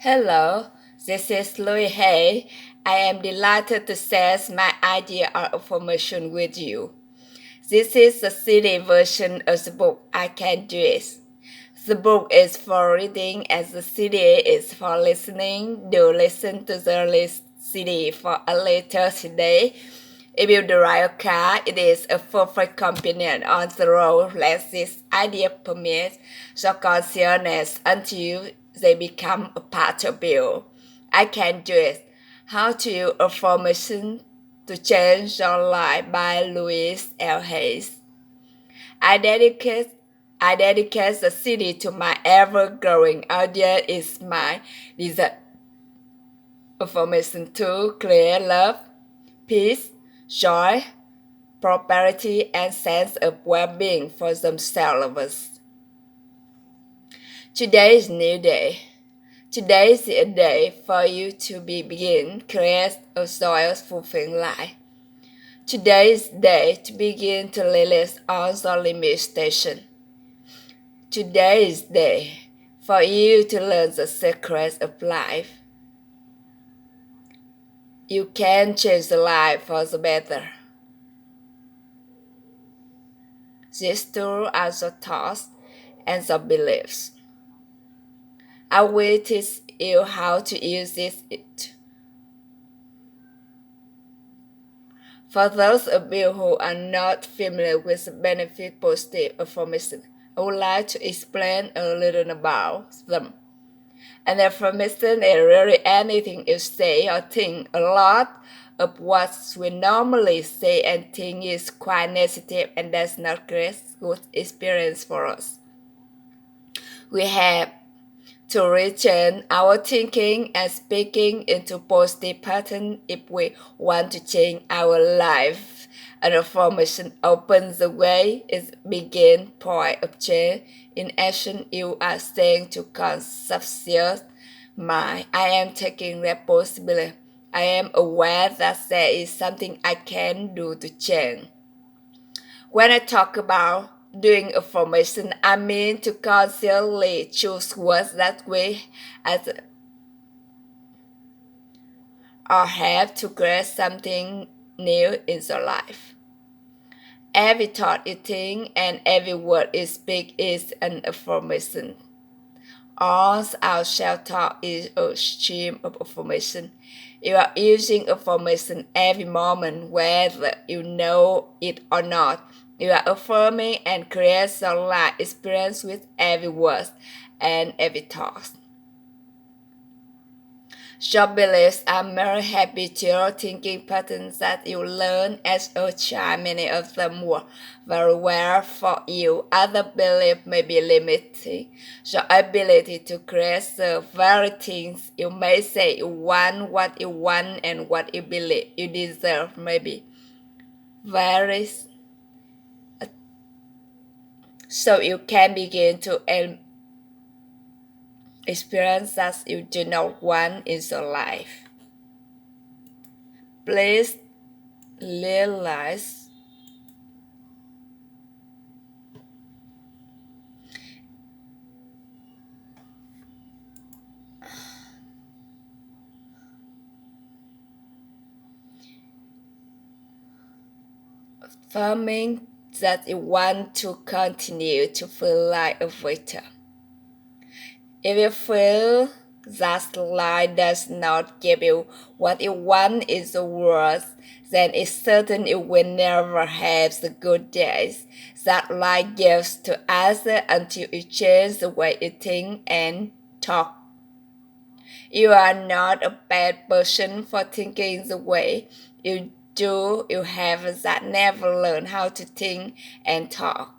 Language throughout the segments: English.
Hello, this is Louis Hay. I am delighted to share my idea of information with you. This is the CD version of the book I Can Do It. The book is for reading and the CD is for listening. Do listen to the CD for a later today. If you drive a car, it is a perfect companion on the road. Let this idea permit your consciousness until they become a part of you. I Can Do It. How to Use Information to Change Your Life by Louise L. Hayes. I dedicate I dedicate the city to my ever-growing audience. Is my desire information to create love, peace, joy, prosperity, and sense of well-being for themselves. Today is a new day. Today is a day for you to begin create a joyous, fulfilling life. Today is the day to begin to release all the limitation. Today is the day for you to learn the secrets of life. You can change the life for the better. These two are the thoughts and the beliefs. I will teach you how to use it. For those of you who are not familiar with the benefit positive affirmation, I would like to explain a little about them. An affirmation is really anything you say or think. A lot of what we normally say and think is quite negative and does not create good experience for us. We have to return our thinking and speaking into positive pattern if we want to change our life. An affirmation opens the way. It begins point of change. In action, you are saying to conscious mind, I am taking responsibility. I am aware that there is something I can do to change. When I talk about doing affirmation, I mean to consciously choose words that we as or have to create something new in your life. Every thought you think and every word you speak is an affirmation. All our self-talk is a stream of affirmation. You are using affirmation every moment, whether you know it or not. You are affirming and create your life experience with every word and every thought. Your beliefs are mere habitual thinking patterns that you learn as a child. Many of them were very well for you. Other beliefs may be limiting your ability to create the very things you may say you want, what you want, and what you believe you deserve may be varies. So you can begin to experience that you do not want in your life. Please realize affirming that you want to continue to feel like a victim. If you feel that life does not give you what you want in the world, then it's certain you will never have the good days that life gives to others until you change the way you think and talk. You are not a bad person for thinking the way you do. You have that never learned how to think and talk.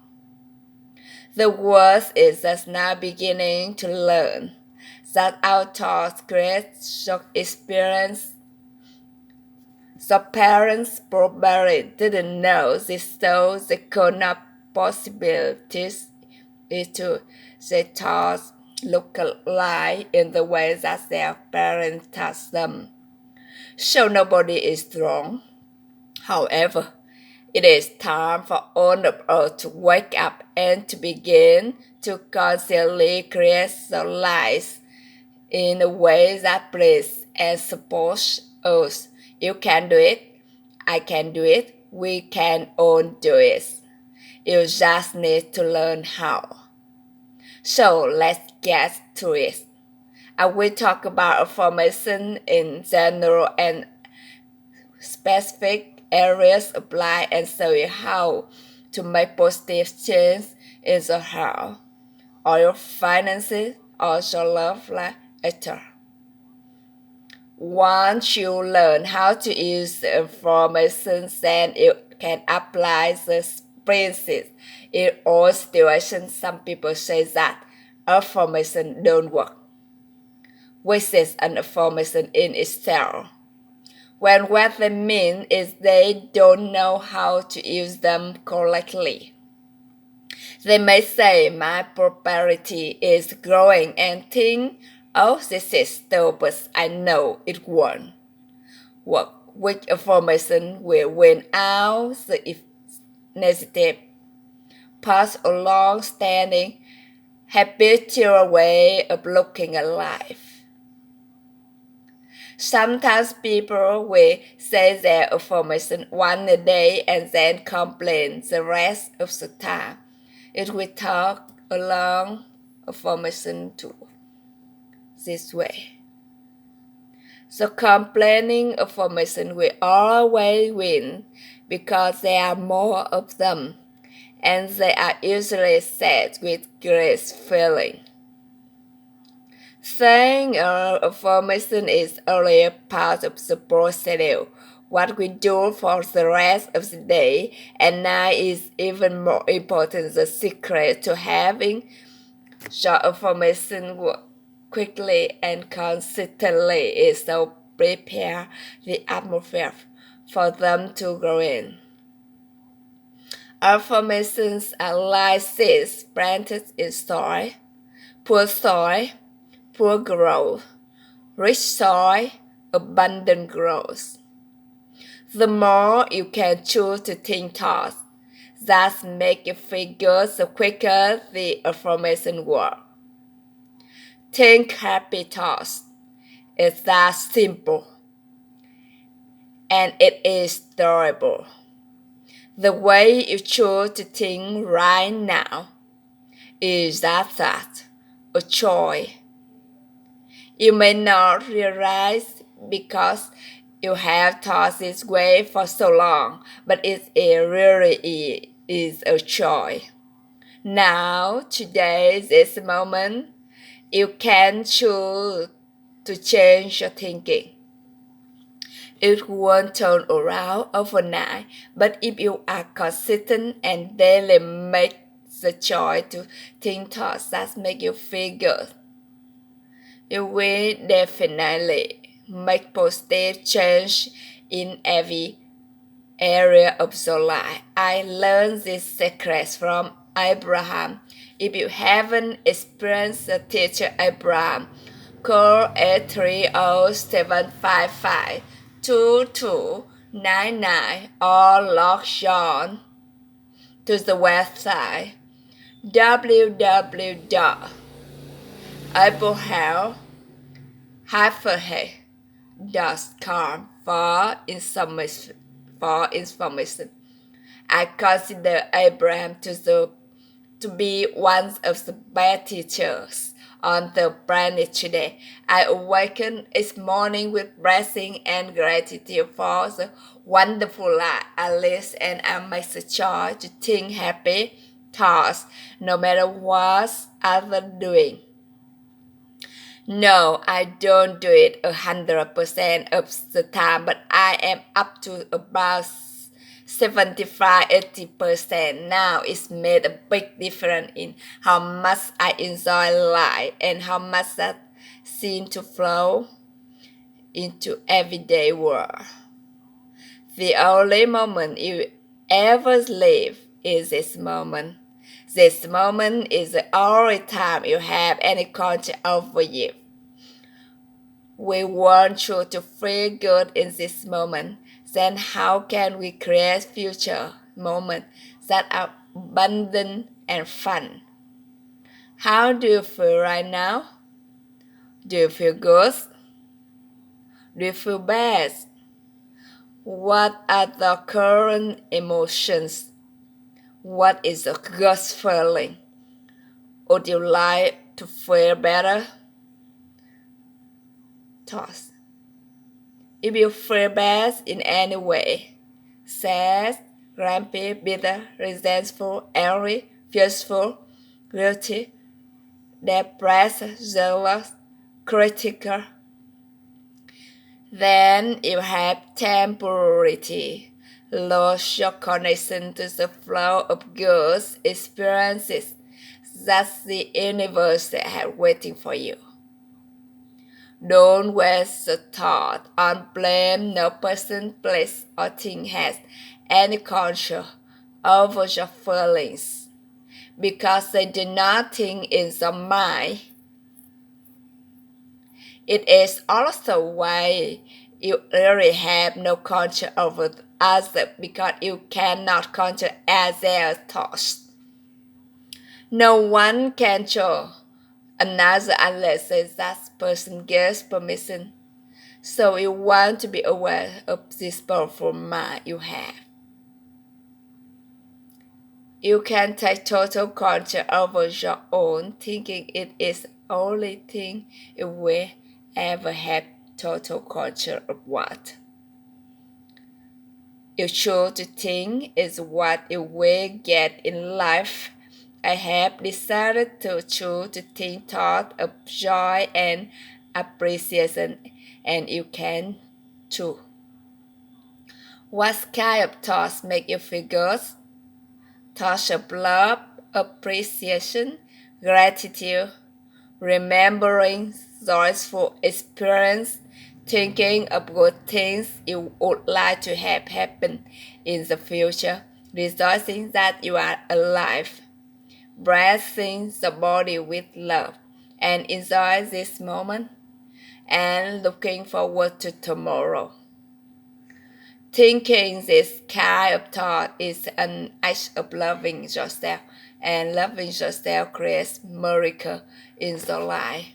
The worst is just now beginning to learn that our thoughts create shock experience. So parents probably didn't know this, so they could not possibilities to their thoughts look alike in the way that their parents taught them. So nobody is wrong. However, it is time for all of us to wake up and to begin to consciously create the lives in a way that pleases and supports us. You can do it. I can do it. We can all do it. You just need to learn how. So let's get to it. I will talk about affirmation in general and specific areas apply and show you how to make positive change in your health or your finances or your love life, etc. Once you learn how to use the information, then you can apply the principles in all situations. Some people say that affirmation don't work, which is an affirmation in itself. When what they mean is they don't know how to use them correctly. They may say my prosperity is growing and think, oh, this is stupid, I know it won't work. Which information will win out the negative past or long-standing habitual way of looking at life. Sometimes people will say their affirmation one a day and then complain the rest of the time. It will talk along affirmation too, this way. So complaining affirmation will always win because there are more of them and they are usually said with great feeling. Saying our affirmation is only a part of the procedure. What we do for the rest of the day and night is even more important. The secret to having short affirmation work quickly and consistently is to prepare the atmosphere for them to grow in. Affirmations are like seeds planted in soil, poor growth, rich soil, abundant growth. The more you can choose to think thoughts that make you feel good, the quicker the affirmation works. Think happy thoughts. It's that simple. And it is durable. The way you choose to think right now is that a choice. You may not realize because you have thought this way for so long, but it really is a choice. Now, today, this moment, you can choose to change your thinking. It won't turn around overnight, but if you are consistent and daily make the choice to think thoughts that make you feel good, you will definitely make positive change in every area of your life. I learned these secrets from Abraham. If you haven't experienced the teacher Abraham, call 830-755-2299 or log on to the website www.abraham-com for information. I consider Abraham to be one of the best teachers on the planet today. I awaken each morning with blessing and gratitude for the wonderful life I live, and I make the choice to think happy thoughts no matter what others doing. No, I don't do it 100% of the time, but I am up to about 75-80% now. It's made a big difference in how much I enjoy life and how much that seems to flow into everyday world. The only moment you ever live is this moment. This moment is the only time you have any control over you. We want you to feel good in this moment. Then how can we create future moments that are abundant and fun? How do you feel right now? Do you feel good? Do you feel bad? What are the current emotions? What is the gut feeling? Would you like to feel better? Thoughts. If you feel bad in any way, sad, grumpy, bitter, resentful, angry, fearful, guilty, depressed, jealous, critical, then you have temporarily lost your connection to the flow of good experiences that the universe has waiting for you. Don't waste the thought on blame. No person, place, or thing has any control over your feelings because they do not think in the mind. It is also why you really have no control over others because you cannot control their thoughts. No one can control another unless that person gives permission. So you want to be aware of this powerful mind you have. You can take total control over your own thinking. It is the only thing you will ever have total control of what you choose to think is what you will get in life. I have decided to choose to think thoughts of joy and appreciation, and you can too. What kind of thoughts make you feel good? Thoughts of love, appreciation, gratitude, remembering joyful experience, thinking of good things you would like to have happen in the future, rejoicing that you are alive, breathing the body with love, and enjoy this moment, and looking forward to tomorrow. Thinking this kind of thought is an act of loving yourself, and loving yourself creates miracle in your life.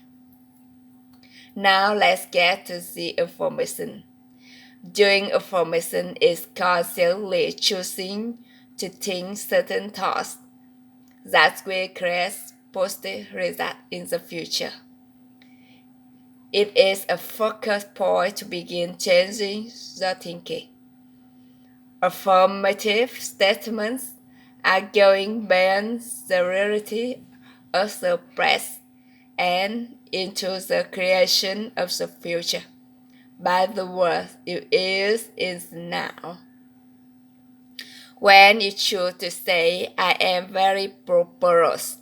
Now let's get to the affirmation. Doing affirmation is consciously choosing to think certain thoughts that will create positive results in the future. It is a focus point to begin changing the thinking. Affirmative statements are going beyond the reality of the past and into the creation of the future by the word you use is now. When you choose to say, I am very prosperous,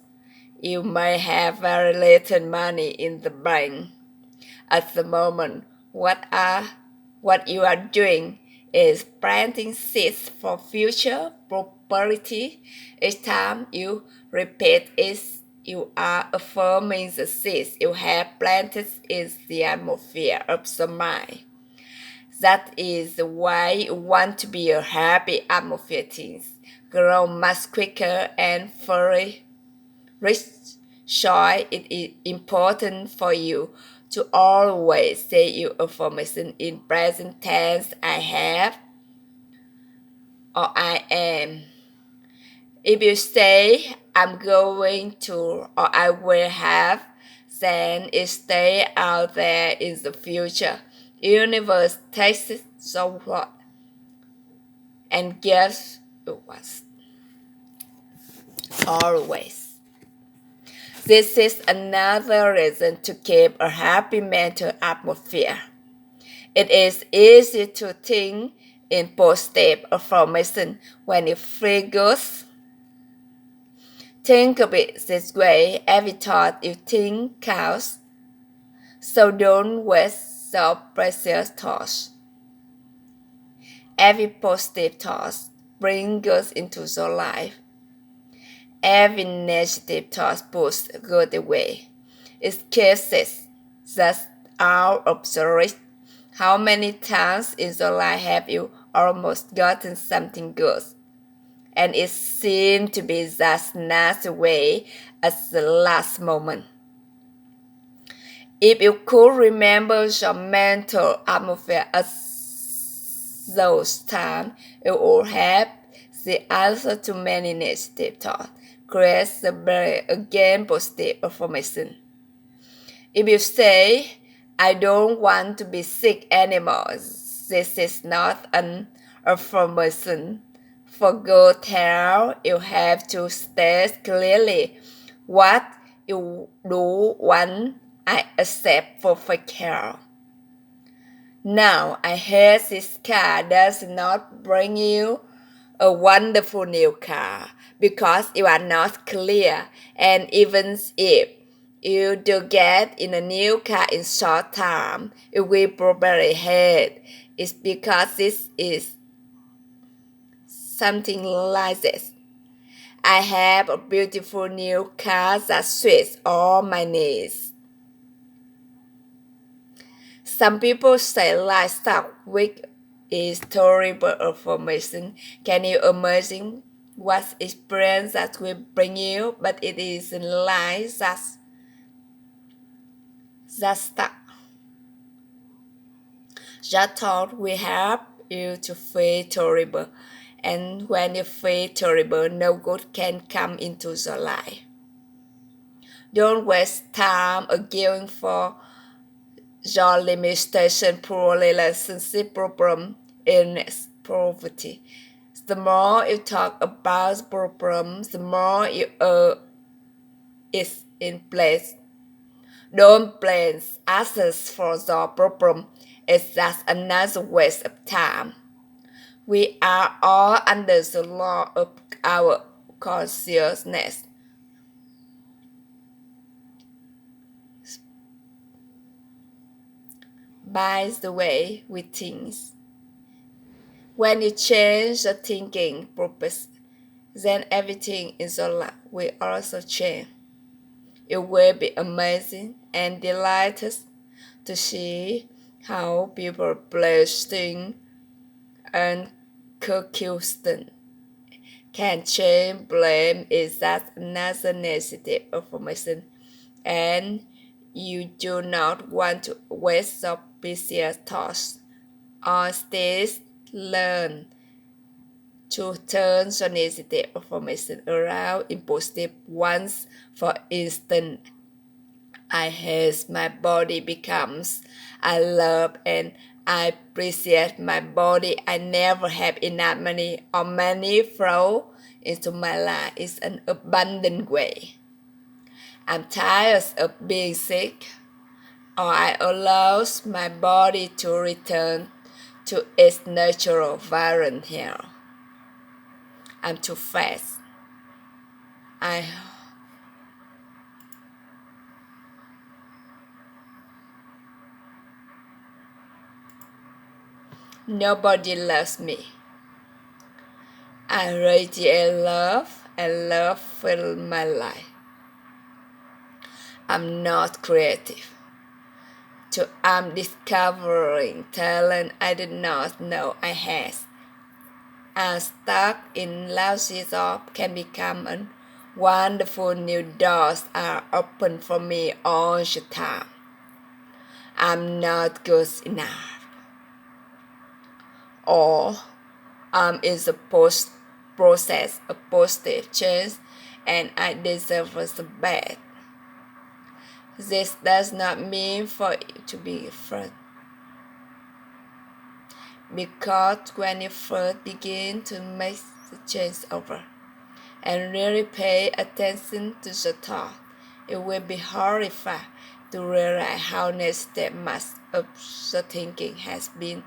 you may have very little money in the bank. At the moment, what you are doing is planting seeds for future prosperity. Each time you repeat it, you are affirming the seeds you have planted in the atmosphere of the mind. That is why you want to be a happy atmosphere. Things grow much quicker and fully rich joy. It is important for you to always say your affirmation in present tense. I have or I am. If you say I'm going to or I will have, then it stay out there in the future. Universe takes it so what and gives it was always. This is another reason to keep a happy mental atmosphere. It is easy to think in positive affirmation when you feel good. Think of it this way: every thought you think counts, so don't waste your precious thoughts. Every positive thought brings good into your life. Every negative thought pushes good away. It keeps it just out of the reach. How many times in your life have you almost gotten something good, and it seemed to be just snatched away at the last moment? If you could remember your mental atmosphere at those times, you would have the answer to many negative thoughts. Create the barrier against positive affirmation. If you say, I don't want to be sick anymore, this is not an affirmation. For good health, you have to state clearly what you do want. I accept perfect health. Now, I hate this car does not bring you a wonderful new car because you are not clear, and even if you do get in a new car in short time, you will probably hate it because this is something like this. I have a beautiful new car that suits all my needs. Some people say lifestyle week is terrible information. Can you imagine what experience that will bring you? But it is in life that stuck. That thought will help you to feel terrible. And when you feel terrible, no good can come into your life. Don't waste time arguing for your limitation, poor relationship problem, illness, poverty. The more you talk about problems, the more you is in place. Don't blame others for your problem. It's just another waste of time. We are all under the law of our consciousness. By the way we think. When you change the thinking purpose, then everything in your life will also change. You will be amazed and delighted to see how people place things and conclusion can change. Blame is that another negative information, and you do not want to waste your precious thoughts. Instead, learn to turn the negative information around in positive ones. For instance, I hate my body becomes I love and I appreciate my body. I never have enough money or money flow into my life. It's an abundant way. I'm tired of being sick, or I allow my body to return to its natural vibrant health. I'm too fast. Nobody loves me. I radiate love and love fills my life. I'm not creative. I'm discovering talent I did not know I had. I'm stuck in lousy job can become a wonderful new doors are open for me all the time. I'm not good enough. Or I'm in the process of positive change and I deserve the best. This does not mean for you to be afraid. Because when you first begin to make the change over and really pay attention to the thought, you will be horrified to realize how negative much of the thinking has been.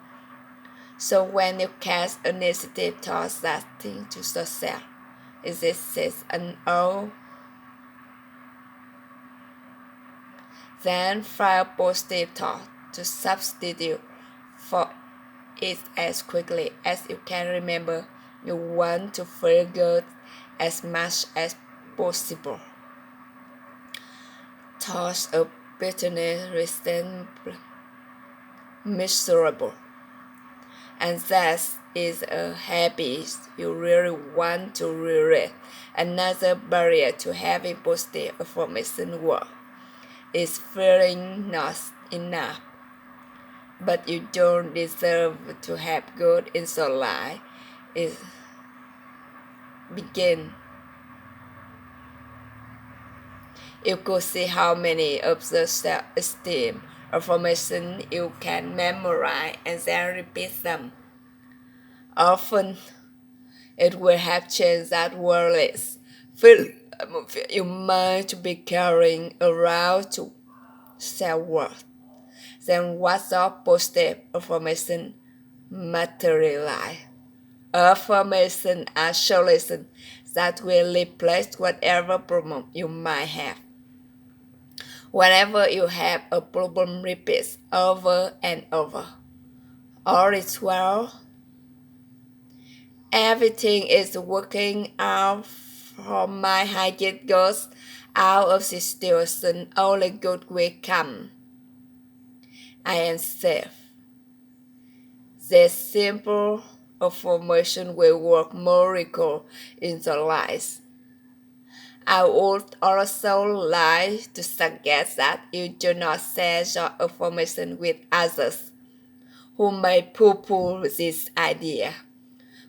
So when you cast a negative thought that thing to yourself, is this an O? Then find positive thought to substitute for it as quickly as you can. Remember, you want to feel good as much as possible. Thoughts of bitterness, resentment, miserable, and that is a habit you really want to rewrite. Another barrier to having positive affirmation work is feeling not enough, but you don't deserve to have good in your life. It begin. You could see how many of the self-esteem affirmation you can memorize and then repeat them. Often, it will have changed that worthless feeling you might be carrying around to self-worth. Then what's up positive affirmation materialize? Affirmation are solutions that will replace whatever problem you might have. Whenever you have a problem repeats over and over, all is well, everything is working out for my highest goals. Out of this situation, only good will come. I am safe. This simple affirmation will work miracle in your lives. I would also like to suggest that you do not share your affirmation with others who may poo-poo this idea.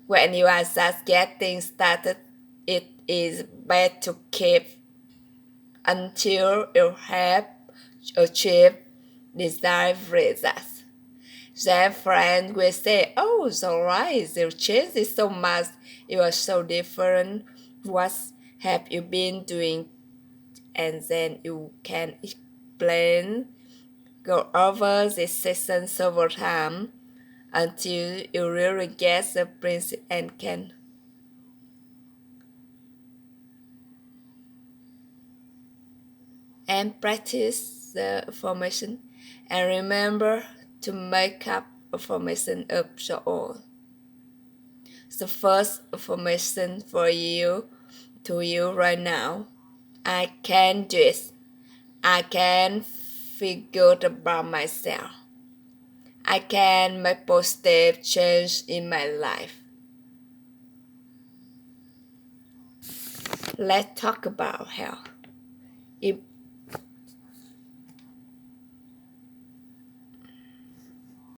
When you are just getting started, it is best to keep until you have achieved desired results. Then friends will say, "Oh, so right, you changed so much. You are so different. What have you been doing?" And then you can explain, go over this session several times until you really get the principle and can and practice the formation, and remember to make up a formation of your own. The first formation for you to you right now: I can do it. I can feel good about myself. I can make positive change in my life. Let's talk about health.